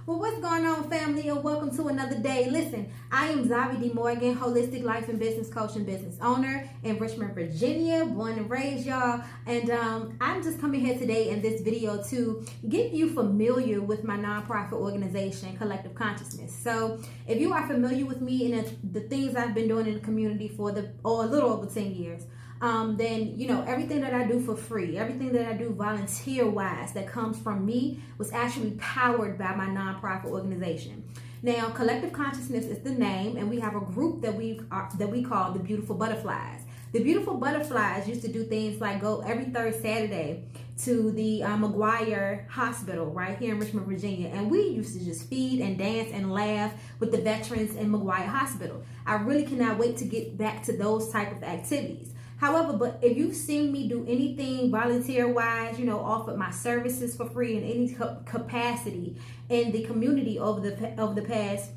Well, what's going on, family, and welcome to another day. Listen, I am Zavi D. Morgan, holistic life and business coach and business owner in Richmond, Virginia, born and raised, y'all. And I'm just coming here today in this video to get you familiar with my nonprofit organization, Collective Consciousness. So if you are familiar with me and the things I've been doing in the community for a little over 10 years, then everything that I do for free, everything that I do volunteer wise that comes from me was actually powered by my nonprofit organization. Now, Collective Consciousness is the name, and we have a group that we call the Beautiful Butterflies. The Beautiful Butterflies used to do things like go every third Saturday to the McGuire Hospital right here in Richmond, Virginia, and we used to just feed and dance and laugh with the veterans in McGuire Hospital. I really cannot wait to get back to those type of activities. However, but if you've seen me do anything volunteer-wise, offer my services for free in any capacity in the community over the past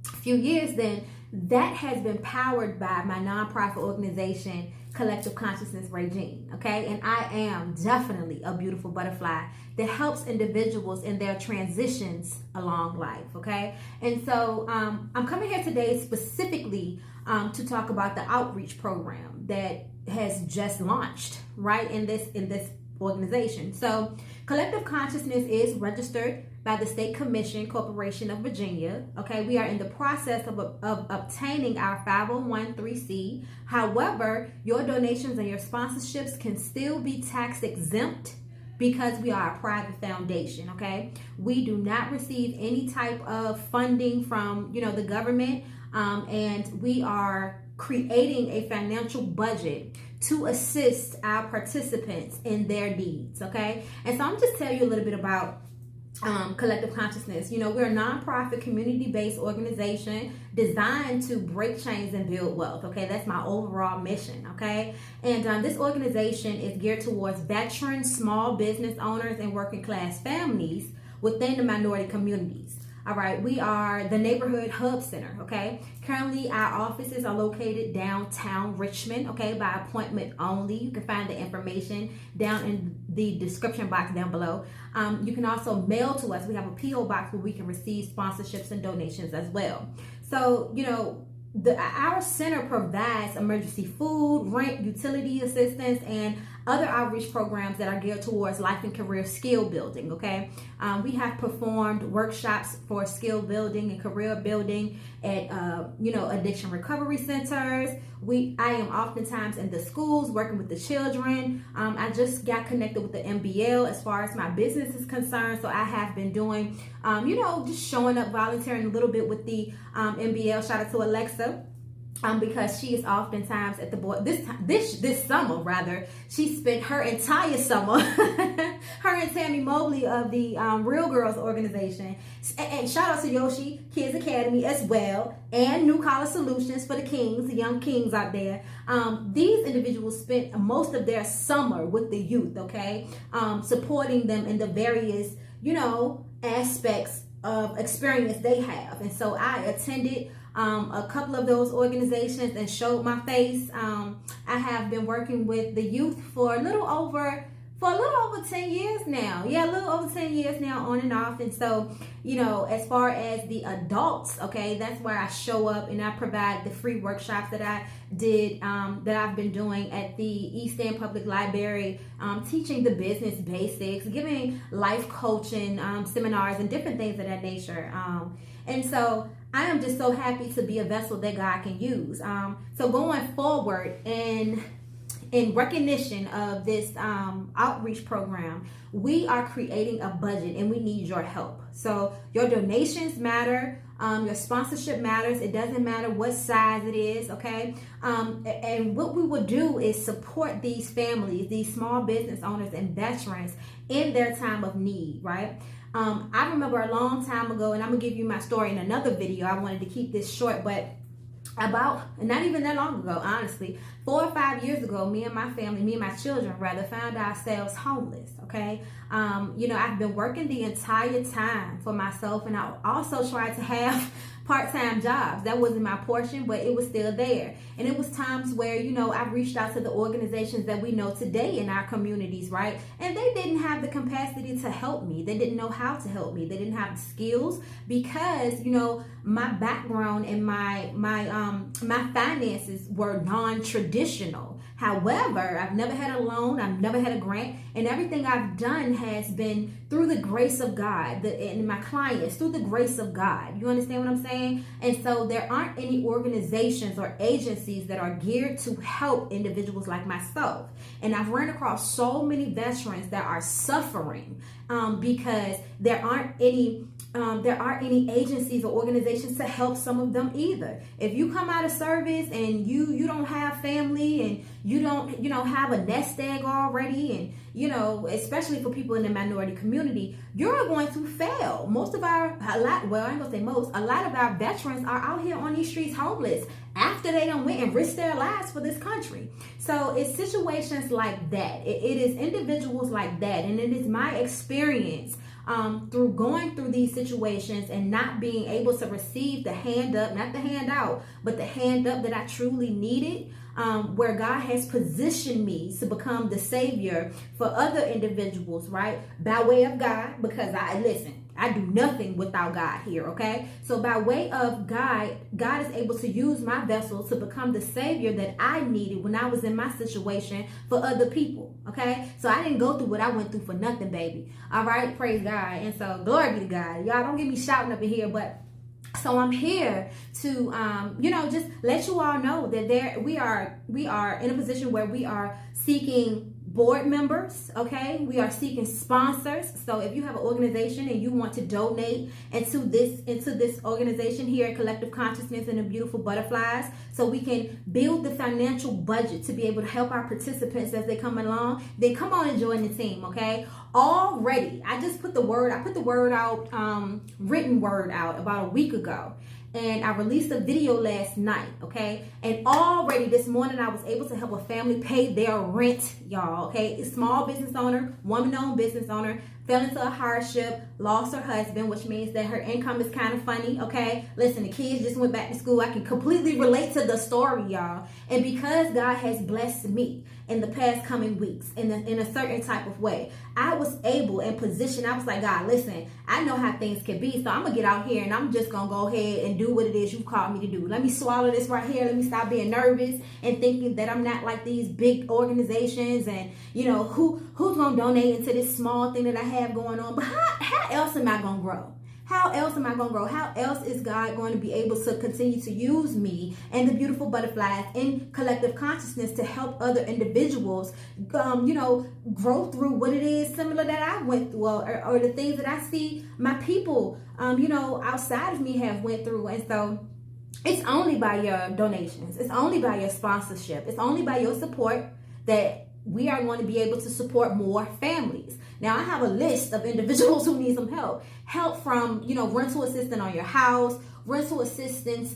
few years, then that has been powered by my nonprofit organization, Collective Consciousness Regime, okay? And I am definitely a beautiful butterfly that helps individuals in their transitions along life, okay? And so I'm coming here today specifically to talk about the outreach program that has just launched right in this organization. So Collective Consciousness is registered by the State Commission Corporation of Virginia. Okay, we are in the process of obtaining our 501(c). However, your donations and your sponsorships can still be tax exempt because we are a private foundation. Okay, we do not receive any type of funding from the government, and we are creating a financial budget to assist our participants in their needs. Okay, and so I'm just tell you a little bit about Collective Consciousness. We're a nonprofit community-based organization designed to break chains and build wealth. Okay, that's my overall mission. Okay, and this organization is geared towards veterans, small business owners, and working class families within the minority communities. All right, we are the neighborhood hub center. Okay, currently our offices are located downtown Richmond. Okay, by appointment only. You can find the information down in the description box down below. You can also mail to us. We have a P.O. box where we can receive sponsorships and donations as well. So our center provides emergency food, rent, utility assistance, and other outreach programs that are geared towards life and career skill building. Okay, we have performed workshops for skill building and career building at addiction recovery centers. I am oftentimes in the schools working with the children. I just got connected with the MBL as far as my business is concerned, so I have been doing just showing up, volunteering a little bit with the MBL. Shout out to Alexa. Because she is oftentimes at the board. This summer, rather, she spent her entire summer, her and Tammy Mobley of the Real Girls organization, and shout out to Yoshi Kids Academy as well, and New Collar Solutions for the Kings, the young kings out there. These individuals spent most of their summer with the youth, okay, supporting them in the various, aspects of experience they have. And so I attended a couple of those organizations and showed my face. I have been working with the youth for a little over 10 years now. Yeah, a little over 10 years now, on and off. And so, as far as the adults, okay, that's where I show up and I provide the free workshops that I did, that I've been doing at the East End Public Library, teaching the business basics, giving life coaching seminars and different things of that nature. And so I am just so happy to be a vessel that God can use. So going forward, in recognition of this outreach program, we are creating a budget and we need your help. So your donations matter, your sponsorship matters. It doesn't matter what size it is, okay? And what we will do is support these families, these small business owners and veterans in their time of need, right? I remember a long time ago, and I'm gonna give you my story in another video. I wanted to keep this short, but about, not even that long ago, honestly, 4 or 5 years ago, me and my family, me and my children rather, found ourselves homeless. Okay. I've been working the entire time for myself, and I also tried to have part-time jobs. That wasn't my portion, but it was still there. And it was times where, I've reached out to the organizations that we know today in our communities, right? And they didn't have the capacity to help me. They didn't know how to help me. They didn't have the skills because, my background and my finances were non-traditional. However, I've never had a loan, I've never had a grant, and everything I've done has been through the grace of God, and my clients, through the grace of God. You understand what I'm saying? And so there aren't any organizations or agencies that are geared to help individuals like myself. And I've run across so many veterans that are suffering because there aren't any agencies or organizations to help some of them either. If you come out of service and you don't have family, and you don't have a nest egg already, and especially for people in the minority community, you're going to fail. A lot of our veterans are out here on these streets homeless after they done went and risked their lives for this country. So it's situations like that. It is individuals like that, and it is my experience through going through these situations and not being able to receive the hand up, not the hand out, but the hand up that I truly needed, where God has positioned me to become the savior for other individuals, right? By way of God, because I do nothing without God here, okay? So by way of God, God is able to use my vessel to become the savior that I needed when I was in my situation for other people, okay? So I didn't go through what I went through for nothing, baby. All right, praise God. And so glory be to God. Y'all don't get me shouting up in here, but so I'm here to, just let you all know that we are in a position where we are seeking board members, okay? We are seeking sponsors. So if you have an organization and you want to donate into this organization here at Collective Consciousness and the Beautiful Butterflies, so we can build the financial budget to be able to help our participants as they come along, then come on and join the team, okay? Already, I put the word out, written word out about a week ago. And I released a video last night, okay? And already this morning I was able to help a family pay their rent, y'all, okay? A small business owner, woman-owned business owner, fell into a hardship, lost her husband, which means that her income is kind of funny, okay? Listen, the kids just went back to school. I can completely relate to the story, y'all. And because God has blessed me in the past coming weeks in a certain type of way, I was able and positioned. I was like, God, listen, I know how things can be, so I'm going to get out here and I'm just going to go ahead and do what it is you've called me to do. Let me swallow this right here. Let me stop being nervous and thinking that I'm not like these big organizations and, who's going to donate into this small thing that I have going on. But how else am I going to grow? How else am I going to grow? How else is God going to be able to continue to use me and the Beautiful Butterflies in Collective Consciousness to help other individuals, grow through what it is similar that I went through, or the things that I see my people, outside of me have went through. And so it's only by your donations. It's only by your sponsorship. It's only by your support that we are going to be able to support more families. Now, I have a list of individuals who need some help. Help from, rental assistance on your house, rental assistance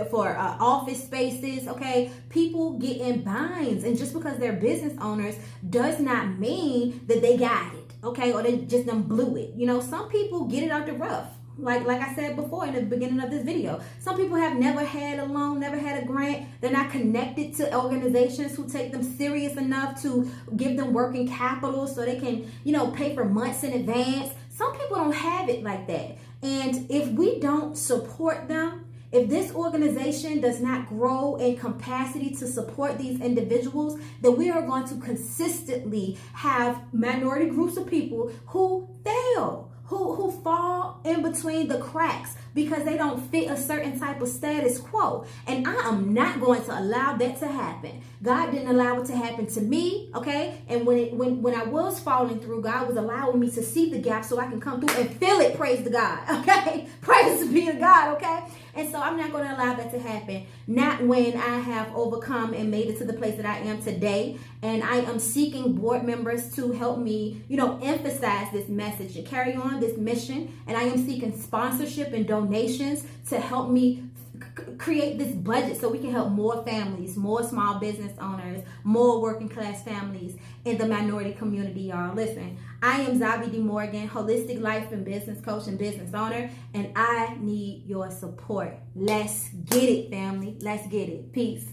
for office spaces, okay? People get in binds, and just because they're business owners does not mean that they got it, okay? Or they just done blew it. Some people get it out the rough. Like I said before in the beginning of this video, some people have never had a loan, never had a grant. They're not connected to organizations who take them serious enough to give them working capital so they can, pay for months in advance. Some people don't have it like that. And if we don't support them, if this organization does not grow in capacity to support these individuals, then we are going to consistently have minority groups of people who fail, who fall in between the cracks because they don't fit a certain type of status quo. And I am not going to allow that to happen. God didn't allow it to happen to me, okay? And when I was falling through, God was allowing me to see the gap so I can come through and feel it, praise to God, okay? Praise be to God, okay? And so I'm not going to allow that to happen. Not when I have overcome and made it to the place that I am today. And I am seeking board members to help me, emphasize this message and carry on this mission. And I am seeking sponsorship and donations to help me create this budget so we can help more families, more small business owners, more working class families in the minority community, y'all. Listen, I am Zavi D. Morgan, holistic life and business coach and business owner, and I need your support. Let's get it, family. Let's get it. Peace.